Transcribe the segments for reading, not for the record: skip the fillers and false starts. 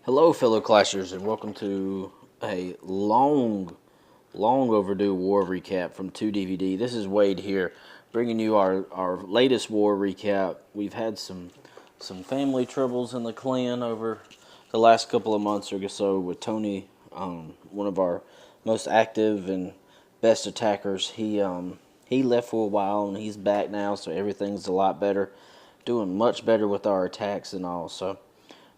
Hello, fellow Clashers, and welcome to a long overdue war recap from 2DVD. This is Wade here, bringing you our latest war recap. We've had some family troubles in the clan over the last couple of months or so with Tony, one of our most active and best attackers. He left for a while and he's back now, so everything's a lot better, doing much better with our attacks and all. So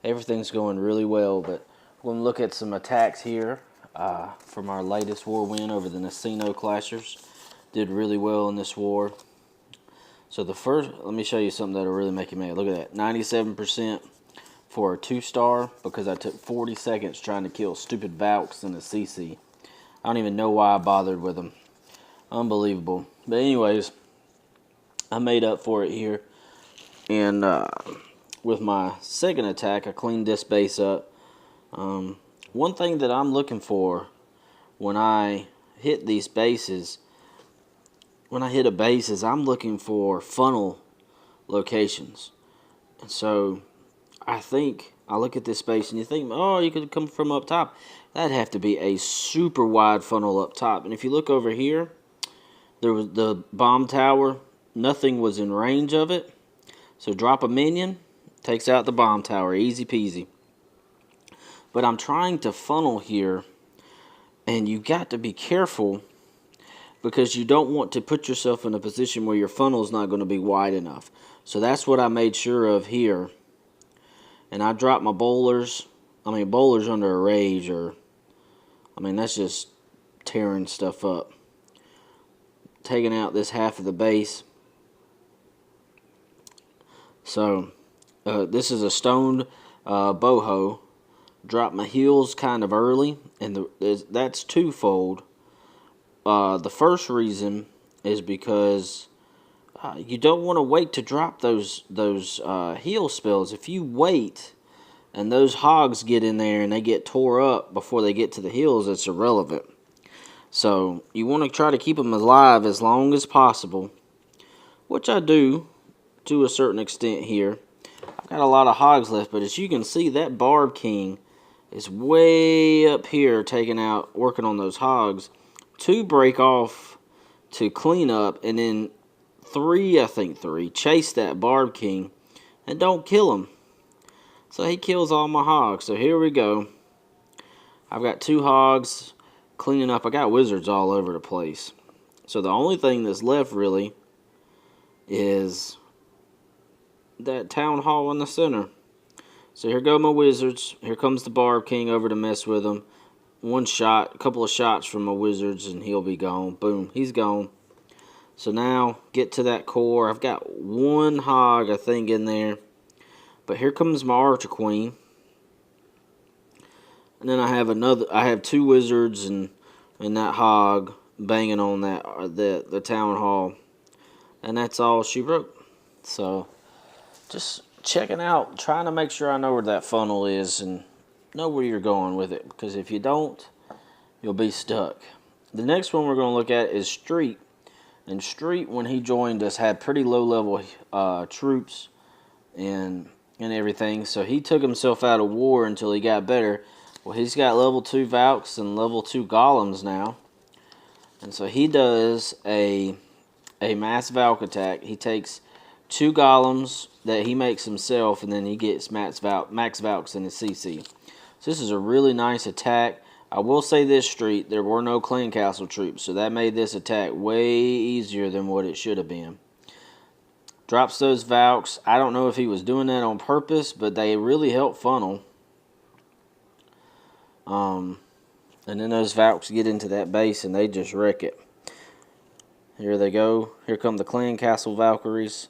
everything's going really well, but we're going to look at some attacks here from our latest war win over the Nacino Clashers. Did really well in this war. So the first, let me show you something that'll really make you mad. Look at that, 97% for a 2-star because I took 40 seconds trying to kill stupid Valks and a CC. I don't even know why I bothered with them. Unbelievable. But anyways, I made up for it here. And with my second attack, I cleaned this base up. One thing that I'm looking for when I hit these bases, when I hit a base, is I'm looking for funnel locations. And so I think, I look at this base and you think, oh, you could come from up top. That'd have to be a super wide funnel up top. And if you look over here, there was the bomb tower. Nothing was in range of it. So drop a minion, takes out the bomb tower, easy peasy. But I'm trying to funnel here, and you got to be careful because you don't want to put yourself in a position where your funnel is not going to be wide enough. So that's what I made sure of here. And I dropped my bowlers. I mean, bowlers under a rage, or I mean, that's just tearing stuff up. Taking out this half of the base. So this is a stoned boho. Drop my heals kind of early, and that's twofold. The first reason is because you don't want to wait to drop those heal spells. If you wait and those hogs get in there and they get tore up before they get to the heals, it's irrelevant. So you want to try to keep them alive as long as possible, which I do to a certain extent here. I've got a lot of hogs left, but as you can see, that Barb King is way up here working on those hogs. 2 break off to clean up, and then 3 chase that Barb King and don't kill him. So he kills all my hogs. So here we go. I've got 2 hogs cleaning up. I got wizards all over the place. So the only thing that's left really is that town hall in the center. So here go my wizards. Here comes the Barb King over to mess with them. One shot, a couple of shots from my wizards, and he'll be gone. Boom, he's gone. So now, get to that core. I've got 1 hog, I think, in there. But here comes my Archer Queen. And then I have 2 wizards and that hog banging on the town hall. And that's all she wrote. So just checking out, trying to make sure I know where that funnel is and know where you're going with it, because if you don't, you'll be stuck. The next one we're going to look at is Street. And Street, when he joined us, had pretty low level troops and everything, so he took himself out of war until he got better. Well, he's got level 2 Valks and level 2 Golems now, and so he does a mass Valk attack. He takes 2 Golems that he makes himself, and then he gets max Valks in his CC. So this is a really nice attack. I will say this, Street, there were no clan castle troops, so that made this attack way easier than what it should have been. Drops those Valks. I don't know if he was doing that on purpose, but they really help funnel. And then those Valks get into that base and they just wreck it. Here they go. Here come the clan castle Valkyries.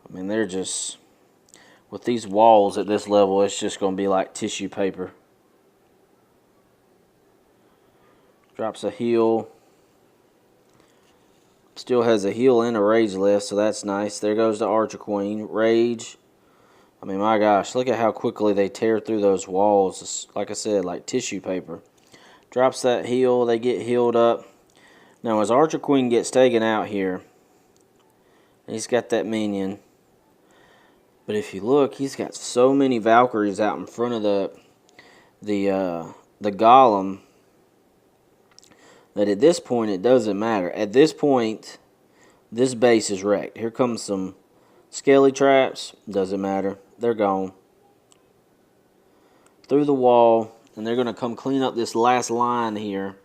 I mean, they're just, with these walls at this level, it's just going to be like tissue paper. Drops a heal. Still has a heal and a rage left, so that's nice. There goes the Archer Queen. Rage. I mean, my gosh, look at how quickly they tear through those walls. It's, like I said, like tissue paper. Drops that heal. They get healed up. Now, as Archer Queen gets taken out here, he's got that minion. But if you look, he's got so many Valkyries out in front of the golem that at this point it doesn't matter. At this point, this base is wrecked. Here comes some skelly traps. Doesn't matter. They're gone. Through the wall, and they're going to come clean up this last line here.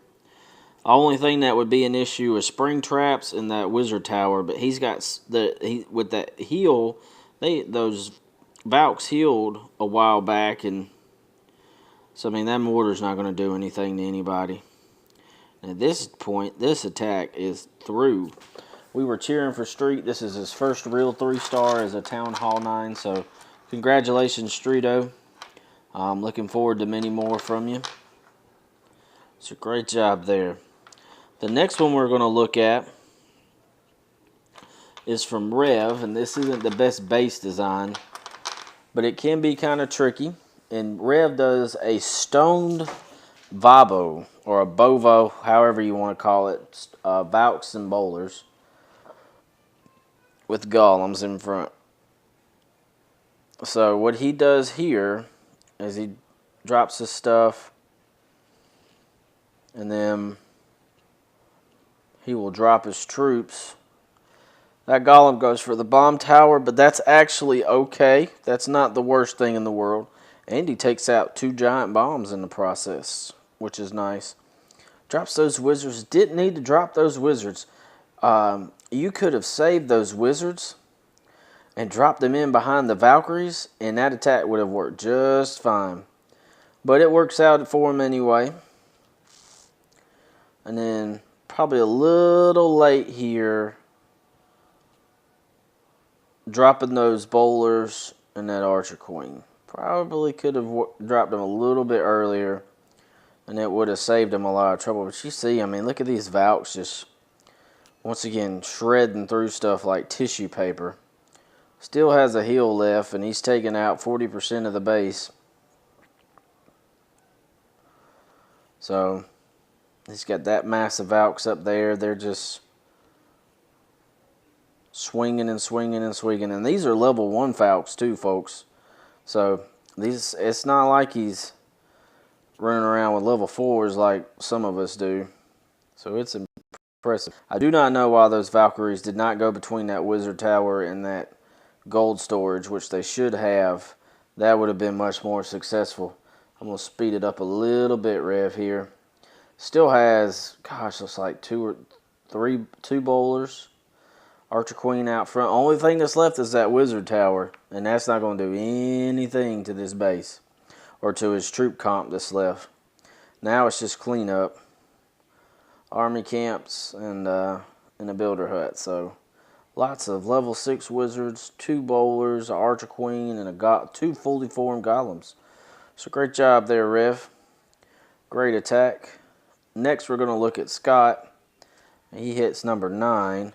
The only thing that would be an issue is spring traps in that wizard tower, but he's got with that heal. Those Valks healed a while back, and so I mean that mortar's not going to do anything to anybody. And at this point, this attack is through. We were cheering for Street. This is his first real 3-star as a Town Hall 9, so congratulations, Streeto. I'm looking forward to many more from you. It's a great job there. The next one we're going to look at is from Rev, and this isn't the best base design, but it can be kind of tricky. And Rev does a stoned Vabo, or a Bovo, however you want to call it, Valks and Bowlers, with golems in front. So what he does here is he drops his stuff, and then he will drop his troops. That golem goes for the bomb tower, but that's actually okay. That's not the worst thing in the world. And he takes out 2 giant bombs in the process, which is nice. Drops those wizards. Didn't need to drop those wizards. You could have saved those wizards and dropped them in behind the Valkyries, and that attack would have worked just fine. But it works out for him anyway. And then probably a little late here, dropping those bowlers and that archer queen. Probably could have dropped them a little bit earlier, and it would have saved him a lot of trouble. But you see, I mean, look at these Valks just, once again, shredding through stuff like tissue paper. Still has a heal left, and he's taking out 40% of the base. So he's got that massive Valks up there. They're just swinging and swinging and swinging. And these are level 1 Valks too, folks. So it's not like he's running around with level 4s like some of us do. So it's impressive. I do not know why those Valkyries did not go between that wizard tower and that gold storage, which they should have. That would have been much more successful. I'm going to speed it up a little bit, Rev, here. Still has, gosh, looks like 2 bowlers. Archer Queen out front. Only thing that's left is that wizard tower, and that's not going to do anything to this base or to his troop comp that's left. Now it's just clean up. Army camps and a builder hut. So lots of level 6 wizards, 2 bowlers, an Archer Queen, and 2 fully formed golems. So great job there, Rev. Great attack. Next we're going to look at Scott. He hits number 9.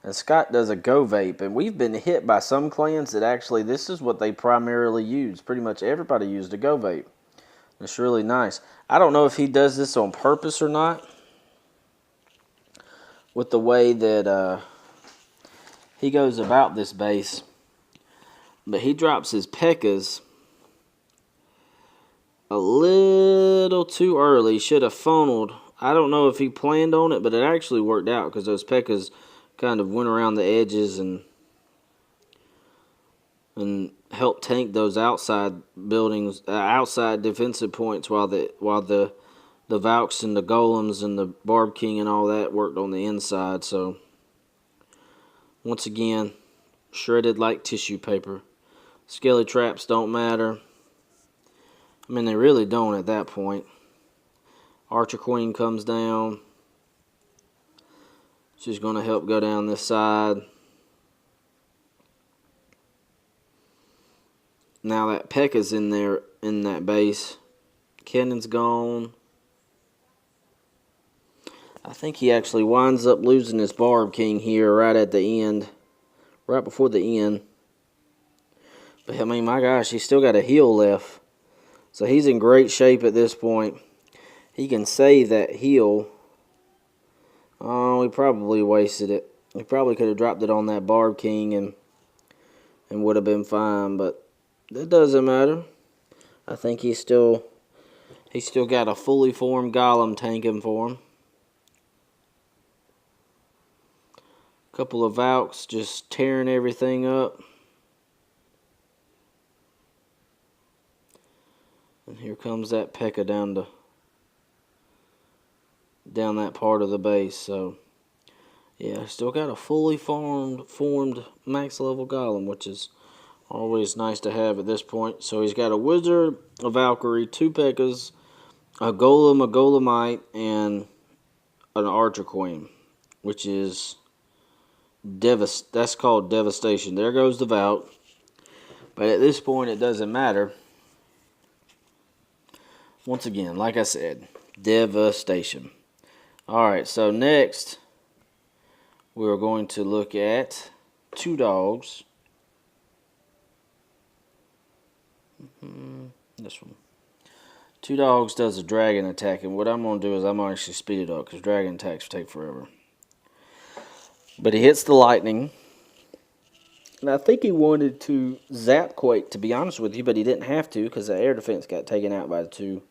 And Scott does a Go Vape. And we've been hit by some clans that actually this is what they primarily use. Pretty much everybody used a Go Vape. It's really nice. I don't know if he does this on purpose or not, with the way that he goes about this base. But he drops his P.E.K.K.A.s a little too early. Should have funneled. I don't know if he planned on it, but it actually worked out because those P.E.K.K.A.s kind of went around the edges and helped tank those outside buildings, outside defensive points, while the Valks and the Golems and the Barb King and all that worked on the inside. So once again, shredded like tissue paper. Skelly traps don't matter. I mean, they really don't at that point. Archer Queen comes down. She's going to help go down this side. Now that P.E.K.K.A.'s in there, in that base. Cannon's gone. I think he actually winds up losing his Barb King here right at the end. Right before the end. But I mean, my gosh, he's still got a heal left. So he's in great shape at this point. He can save that heal. Oh, he probably wasted it. He probably could have dropped it on that Barb King and and would have been fine, but that doesn't matter. I think he's still got a fully formed golem tanking for him. Couple of Valks just tearing everything up. And here comes that P.E.K.K.A. down that part of the base. So yeah, still got a fully formed max level golem, which is always nice to have at this point. So he's got a Wizard, a Valkyrie, 2 P.E.K.K.A.s, a Golem, a Golemite, and an Archer Queen, which is that's called Devastation. There goes the Valk. But at this point, it doesn't matter. Once again, like I said, Devastation. Alright, so next, we're going to look at 2 dogs. This one. 2 dogs does a dragon attack, and what I'm going to do is I'm going to actually speed it up, because dragon attacks take forever. But he hits the lightning. And I think he wanted to zap Quake, to be honest with you, but he didn't have to because the air defense got taken out by the two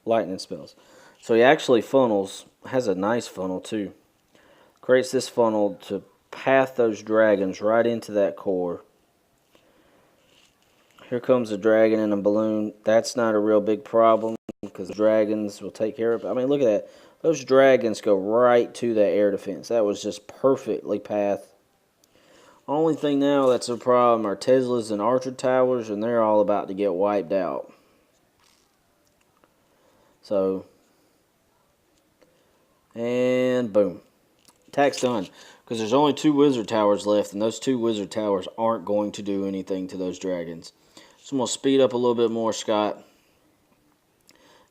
lightning spells. So he actually has a nice funnel too. Creates this funnel to path those dragons right into that core. Here comes a dragon and a balloon. That's not a real big problem because the dragons will take care of it. I mean, look at that. Those dragons go right to that air defense. That was just perfectly pathed. Only thing now that's a problem are Teslas and Archer Towers, and they're all about to get wiped out. So, and boom. Attack's done. Because there's only 2 Wizard Towers left, and those 2 Wizard Towers aren't going to do anything to those dragons. So I'm going to speed up a little bit more, Scott.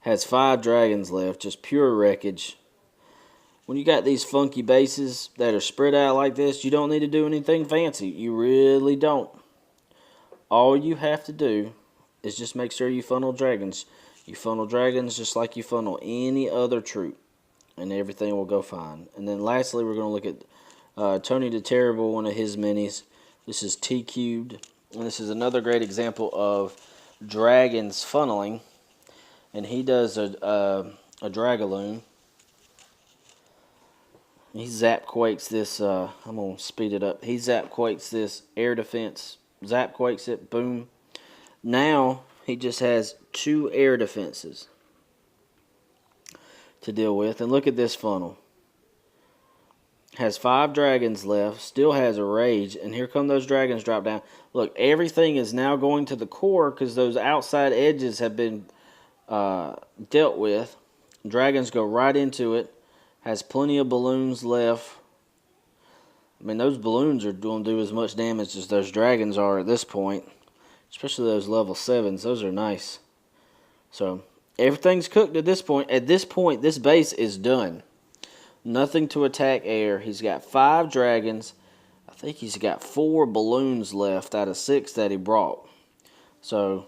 Has 5 dragons left, just pure wreckage. When you got these funky bases that are spread out like this, you don't need to do anything fancy. You really don't. All you have to do is just make sure you funnel dragons. You funnel dragons just like you funnel any other troop, and everything will go fine. And then lastly, we're going to look at Tony the Terrible, one of his minis. This is T cubed, and this is another great example of dragons funneling. And he does a Dragaloon. He zap quakes this. I'm gonna speed it up. He zap quakes this air defense. Zap quakes it. Boom. Now he just has 2 air defenses to deal with. And look at this funnel. Has 5 dragons left. Still has a rage. And here come those dragons drop down. Look, everything is now going to the core because those outside edges have been dealt with. Dragons go right into it. Has plenty of balloons left. I mean, those balloons are going to do as much damage as those dragons are at this point. Especially those level 7s. Those are nice. So, everything's cooked at this point. At this point, this base is done. Nothing to attack air. He's got 5 dragons. I think he's got 4 balloons left out of 6 that he brought. So,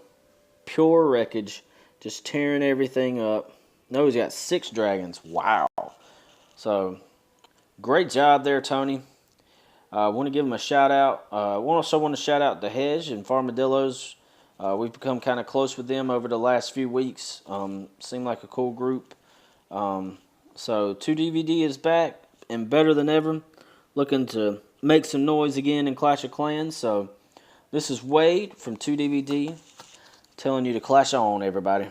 pure wreckage. Just tearing everything up. No, he's got 6 dragons. Wow. So, great job there, Tony. I want to give him a shout out. I also want to shout out the Hedge and Farmadillos. We've become kind of close with them over the last few weeks. Seemed like a cool group. So 2DVD is back and better than ever. Looking to make some noise again in Clash of Clans. So this is Wade from 2DVD telling you to clash on, everybody.